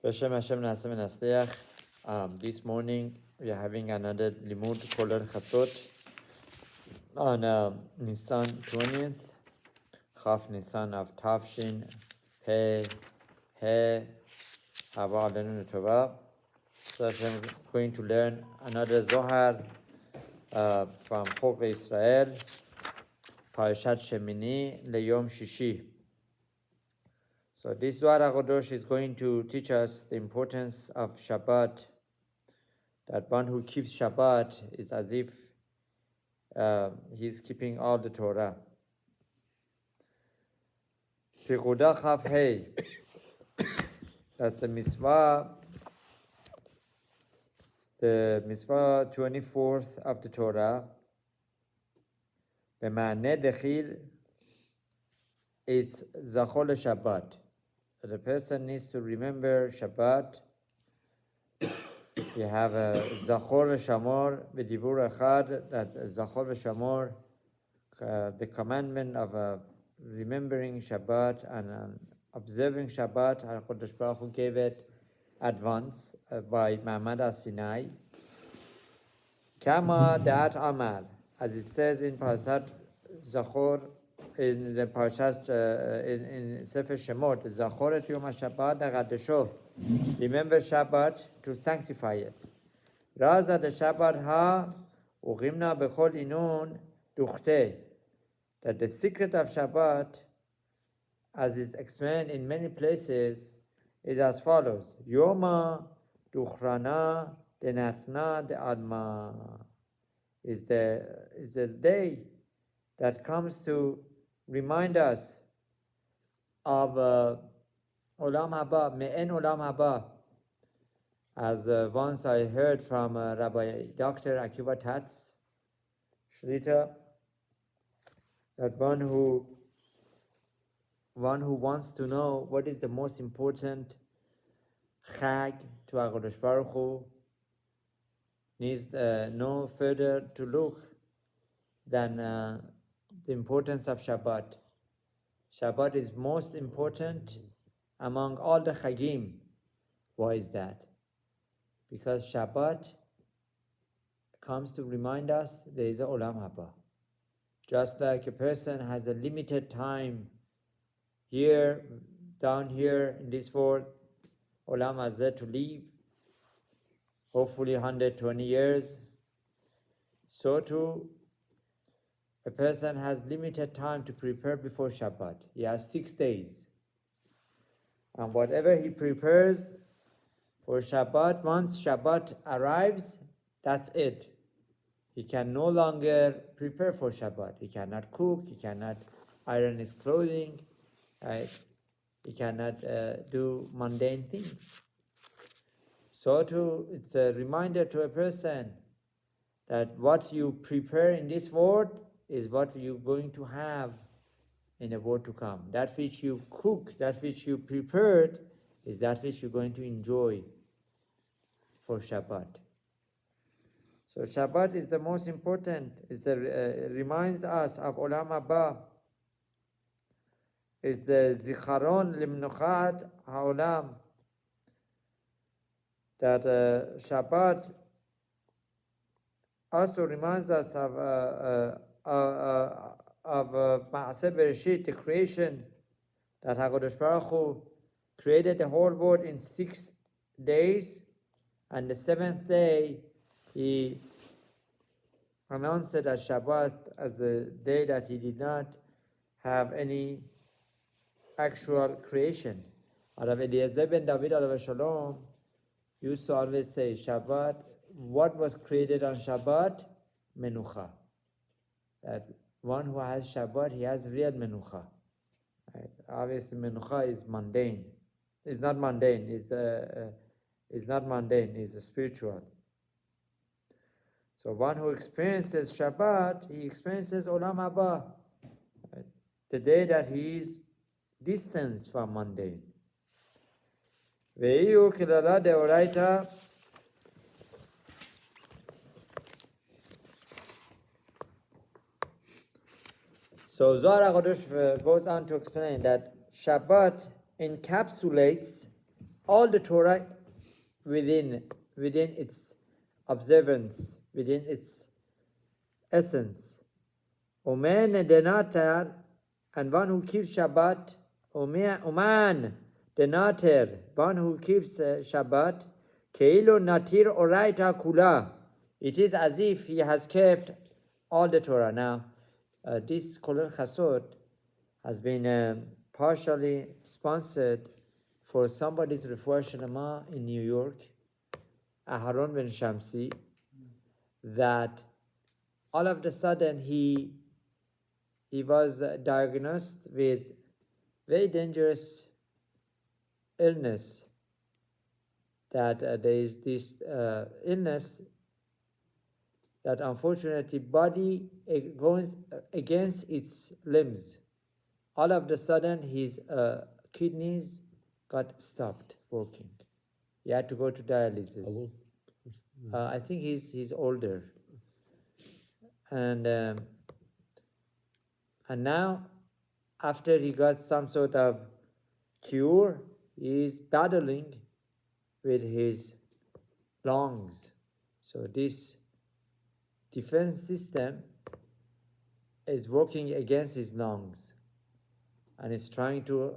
Beshem Hashem Nasem Nasteach. This morning we are having another limud koler chasot on Nisan 20th, Chaf Nisan of Tavshin He He Haba Alenu Tova. So I'm going to learn another Zohar from Chok Israel, Parashat Shemini Leyom Shishi. So this Zohar Haghadosh is going to teach us the importance of Shabbat, that one who keeps Shabbat is as if he's keeping all the Torah. Pekudah Chaf Hey, that's the mitzvah 24th of the Torah. The Ma'aneh Dechil, it's Zachol Shabbat. The person needs to remember Shabbat. You have a Zachor Shamor B'divur Echad, that Zachor Shamor, the commandment of remembering Shabbat and observing Shabbat. Haghadosh Baruch Hu gave it advance by Ma'amad Sinai. Kama Da'at Amal, as it says in Parashat Zachor, in the Parashat in Sefer Shemot, Zachor et Yom HaShabbat Haggadosho. Remember Shabbat to sanctify it. Raza de Shabbat ha u'chimna bechol inun duchte. That the secret of Shabbat, as is explained in many places, is as follows: Yoma duchrana denatna de alma. Is the day that comes to remind us of Olam Haba, Me'en Olam Haba. As once I heard from Rabbi Dr. Akiva Tatz Shlita, that one who wants to know what is the most important Chag to Haghadosh Baruch Hu needs no further to look than the importance of Shabbat. Shabbat is most important among all the Chagim. Why is that? Because Shabbat comes to remind us there is a Olam Haba. Just like a person has a limited time here, down here in this world, Olam Hazeh to live, hopefully 120 years, so too a person has limited time to prepare before Shabbat. He has 6 days. And whatever he prepares for Shabbat, once Shabbat arrives, that's it. He can no longer prepare for Shabbat. He cannot cook, he cannot iron his clothing, right? He cannot do mundane things. So too, it's a reminder to a person that what you prepare in this world is what you're going to have in the world to come. That which you cook, that which you prepared, is that which you're going to enjoy for Shabbat. So Shabbat is the most important. It reminds us of Olam Haba. It's the Zikaron Limnuchat HaOlam. That Shabbat also reminds us of Maaseh Bereshit, the creation, that Haghadosh Baruch Hu created the whole world in 6 days, and the 7th day he announced it as Shabbat, as the day that he did not have any actual creation. Rav Eliezer ben David alav shalom used to always say, Shabbat, what was created on Shabbat? Menucha. That one who has Shabbat, he has real menucha. Right? Obviously, menucha is mundane. It's not mundane. It's not mundane. It's spiritual. So one who experiences Shabbat, he experiences Olam Haba, right? The day that he is distanced from mundane. Ve'iyu kilala deoraita. So Zohar Haghadosh goes on to explain that Shabbat encapsulates all the Torah within its observance, within its essence. Omen denatar, and one who keeps Shabbat. Oman denater, one who keeps Shabbat. Keilo natir oraita kula. It is as if he has kept all the Torah. Now, this Kolel Chasod has been partially sponsored for somebody's Refuah Shlema in New York, Aharon ben Shamsi, that all of a sudden he was diagnosed with very dangerous illness, that there is this illness that unfortunately body goes against its limbs. All of a sudden his kidneys got stopped working. He had to go to dialysis. I think he's older. And now, after he got some sort of cure, he's battling with his lungs. So this defense system is working against his lungs, and is trying to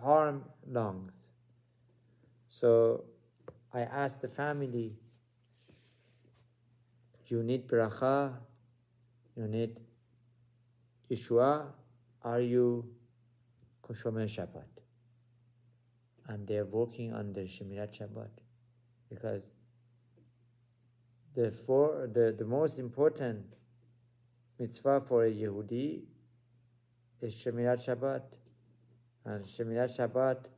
harm lungs. So I asked the family, you need bracha, you need Yeshua, are you Shomer Shabbat? And they're working on the Shemirat Shabbat, because the most important mitzvah for a Yehudi is Shemirat Shabbat. And Shemirat Shabbat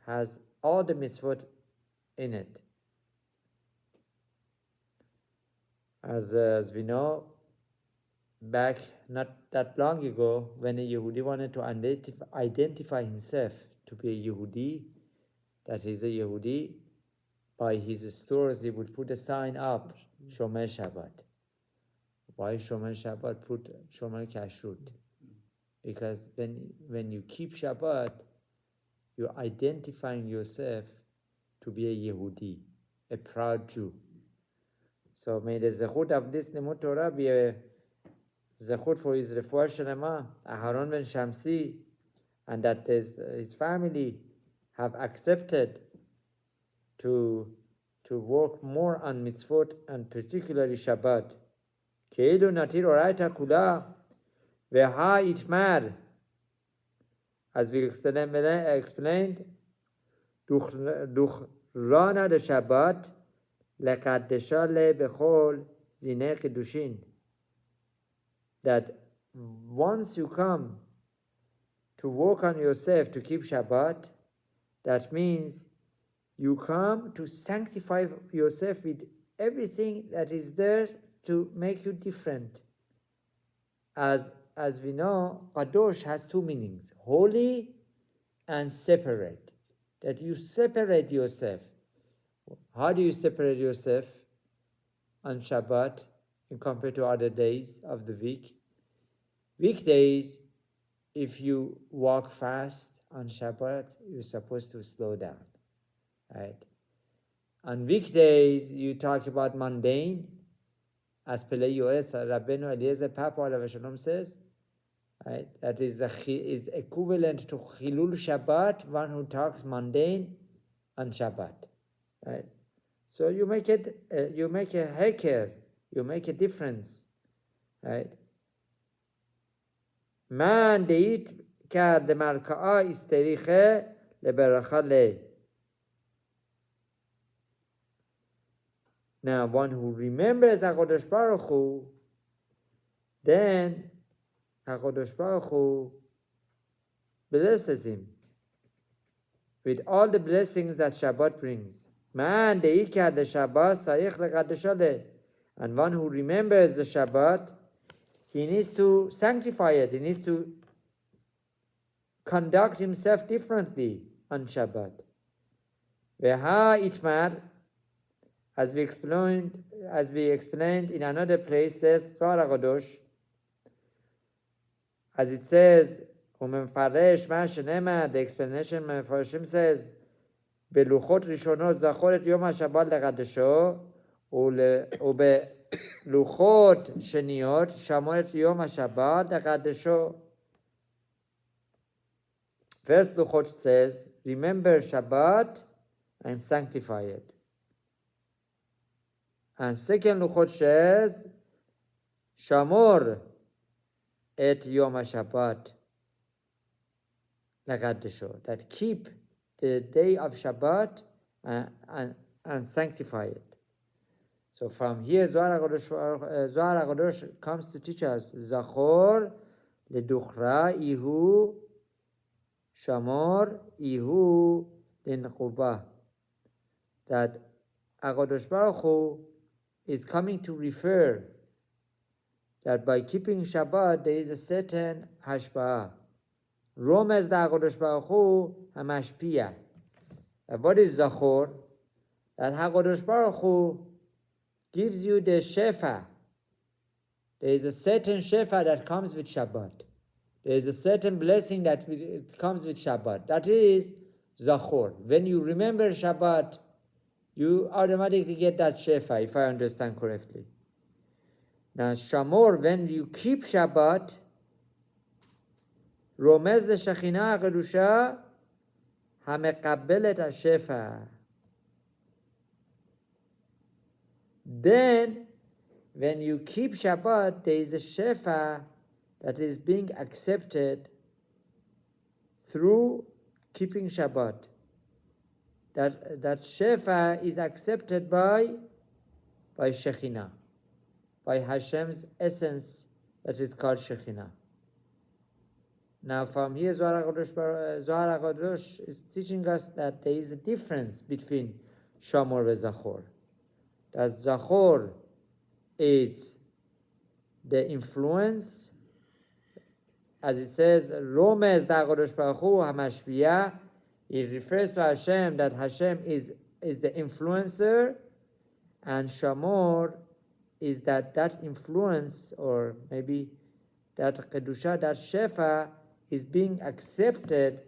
has all the mitzvot in it. As we know, back not that long ago, when a Yehudi wanted to identify himself to be a Yehudi, that he's a Yehudi, by his stores he would put a sign up, Shomer Shabbat. Why Shomer Shabbat? Put Shomer Kashrut. Because when you keep Shabbat, you're identifying yourself to be a Yehudi, a proud Jew. So may the zechut of this Limud Torah be a zechut for his Refuah Shlema, Aharon ben Shamsi, and that his family have accepted to work more on mitzvot, and particularly Shabbat. Keilu natir oraita kula veha itmar. As we explained, Duchrana de Shabbat lekadesha le bechol zine kedushin. That once you come to work on yourself to keep Shabbat, that means you come to sanctify yourself with everything that is there to make you different. As we know, Haghadosh has two meanings, holy and separate. That you separate yourself. How do you separate yourself on Shabbat in compared to other days of the week? Weekdays, if you walk fast on Shabbat, you're supposed to slow down, right? On weekdays, you talk about mundane, as Pelei Yoetz, Rabbeinu Eliezer Papa Alav Shalom says, right? That is equivalent to Chilul Shabbat, one who talks mundane on Shabbat, right? So you make a heker, you make a difference, right? Man deit kard markaa isteriche leberacha le. Now, one who remembers Haghadosh Baruch Hu, then Haghadosh Baruch Hu blesses him with all the blessings that Shabbat brings. Man deikad the Shabbat sarich lekadesha le. And one who remembers the Shabbat, he needs to sanctify it. He needs to conduct himself differently on Shabbat. Veha itmar. As we explained in another place, says Zohar Haghadosh, as it says, the explanation Mefarshim says בלוחות ראשונות זכור את יום השבת לקדשו, ובלוחות שניות שמור את יום השבת לקדשו. First Luchot says, remember Shabbat and sanctify it. And second Luchot says, Shamor et Yom HaShabbat Lagadesho, that keep the day of Shabbat and sanctify it. So from here, Zohar Haghadosh comes to teach us, Zachor leduchra ihu Shamor ihu linchubah, that Haghadosh Baruch Hu is coming to refer that by keeping Shabbat there is a certain hashpa'ah. Romez da Haghadosh Baruch Hu hamashpiyah. What is Zachor? That Haghadosh Baruch Hu gives you the shefa. There is a certain shefa that comes with Shabbat. There is a certain blessing that comes with Shabbat. That is Zachor. When you remember Shabbat, you automatically get that shefa, if I understand correctly. Now, Shamor, when you keep Shabbat, Romez the Shekhinah HaKadusha HaMekabbelet HaShefa. Then, when you keep Shabbat, there is a shefa that is being accepted through keeping Shabbat. That shefa is accepted by Shekhinah, by Hashem's essence that is called Shekhinah. Now from here, Zohar Haghadosh is teaching us that there is a difference between Shamor and Zachor. That Zachor is the influence, as it says, Romez da Haghadosh Baruch Hu hamashpiyah. It refers to Hashem, that Hashem is the influencer, and Shamor is that influence, or maybe that Kedusha, that Shefa, is being accepted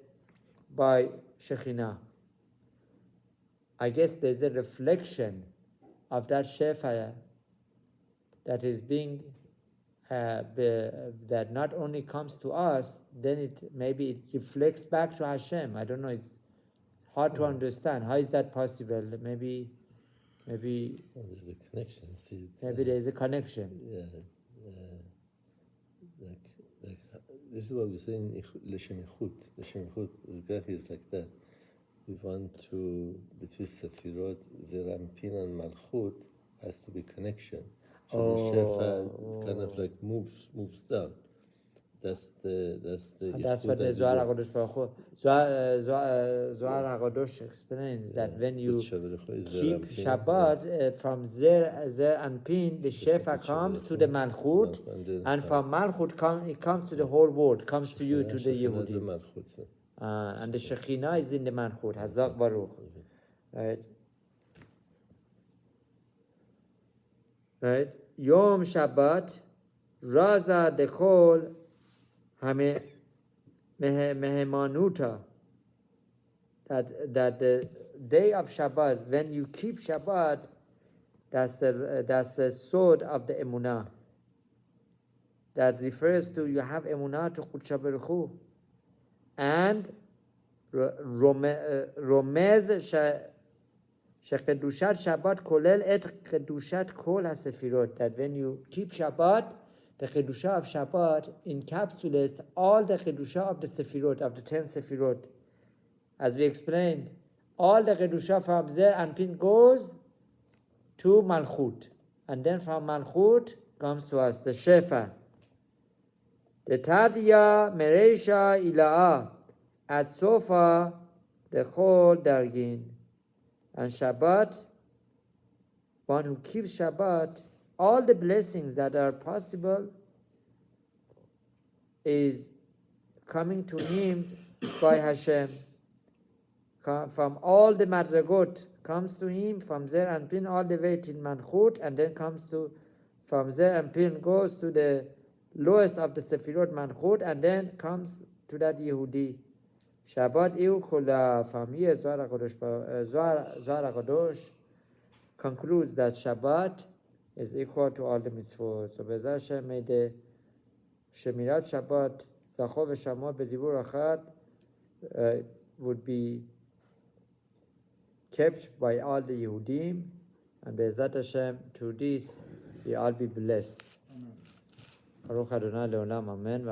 by Shekhinah. I guess there's a reflection of that Shefa that is being, that not only comes to us, then it reflects back to Hashem. I don't know, it's hard to understand. How is that possible? Maybe well, there's a connection. See, maybe there is a connection. Yeah, like this is what we're saying. L'shem yichut exactly is like that. We want to, between Sefirot, Zerampin and Malchut has to be connection. So the Shefa kind of like moves down. That's what the Zohar Haghadosh Baruch Hu. Zohar Haghadosh explains that when you keep Shabbat, from Zer and Pin, the Shefa comes to the Malchut, and from Malchut it comes to the whole world, comes to you, to the Yehudim. And the Shekhinah is in the Malchut, Hazak Baruch. Right? Yom Shabbat, Raza Dekol, Mehemanuta, that the day of Shabbat, when you keep Shabbat, that's the sword of the Emunah. That refers to, you have Emunah to Qudsha Baruch Hu. And Romez Shekedushat Shabbat kolel et Kedushat kol HaSefirot, that when you keep Shabbat, the Kedusha of Shabbat encapsulates all the Kedusha of the Sefirot, of the 10 Sefirot. As we explained, all the Kedusha from Zer and Pin goes to Malchut. And then from Malchut comes to us, the Shefa. The Tatiya Mereisha Ila'a, at Sofa, the Chol Dargin. And Shabbat, one who keeps Shabbat, all the blessings that are possible is coming to him by Hashem. From all the Madragot comes to him, from Zer and Pin all the way till Malchut, and then comes to, from Zer and Pin goes to the lowest of the Sefirot, Malchut, and then comes to that Yehudi. Shabbat iu kula famille Zohar Haghadosh concludes that Shabbat is equal to all the mitzvot. So Be'ezrat Hashem, may the Shemirat Shabbat Zacho v'Shamor b'dibur achad would be kept by all the Yehudim, and Be'ezrat Hashem, through this we all be blessed. Baruch Adonai le'olam, amen.